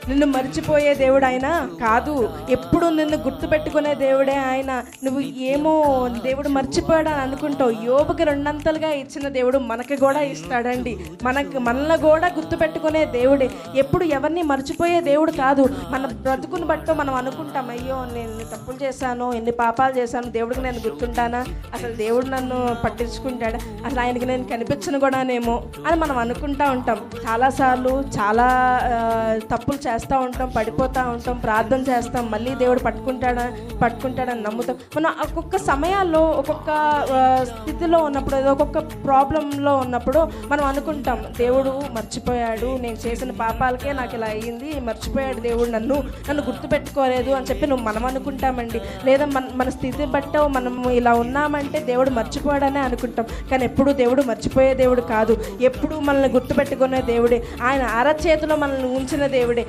నిన్ను మర్చిపోయే దేవుడు ఆయన కాదు. ఎప్పుడు నిన్ను గుర్తుపెట్టుకునే దేవుడే ఆయన. నువ్వు ఏమో దేవుడు మర్చిపోయాడని అనుకుంటావు. యోబుకి రెండంతలుగా ఇచ్చిన దేవుడు మనకి కూడా ఇస్తాడండి. మనల్ని కూడా గుర్తుపెట్టుకునే దేవుడే. ఎప్పుడు ఎవరిని మర్చిపోయే దేవుడు కాదు. మన బ్రతుకుని బట్టో మనం అనుకుంటాం, అయ్యో నేను ఎన్ని తప్పులు చేశాను, ఎన్ని పాపాలు చేశాను, దేవుడికి నేను గుర్తుంటానా, అసలు దేవుడు నన్ను పట్టించుకుంటాడా, అసలు ఆయనకి నేను కనిపించను కూడానేమో అని మనం అనుకుంటా ఉంటాం. చాలాసార్లు చాలా తప్పులు చేస్తూ ఉంటాం, పడిపోతూ ఉంటాం, ప్రార్థన చేస్తాం, మళ్ళీ దేవుడు పట్టుకుంటాడని నమ్ముతాం. మనం ఒక్కొక్క సమయాల్లో ఒక్కొక్క స్థితిలో ఉన్నప్పుడు, ఒక్కొక్క ప్రాబ్లంలో ఉన్నప్పుడు మనం అనుకుంటాం, దేవుడు మర్చిపోయాడు, నేను చేసిన పాపాలకే నాకు ఇలా అయ్యింది, మర్చిపోయాడు దేవుడు, నన్ను గుర్తుపెట్టుకోలేదు అని చెప్పి మనం అనుకుంటామండి. లేదా మన స్థితి బట్టో మనం ఇలా ఉన్నామంటే దేవుడు మర్చిపోయాడనే అనుకుంటాం. కానీ ఎప్పుడు దేవుడు మర్చిపోయే దేవుడు కాదు. ఎప్పుడు మనల్ని గుర్తుపెట్టుకునే దేవుడే. ఆయన అరచేతిలో మనల్ని ఉంచిన దేవుడే.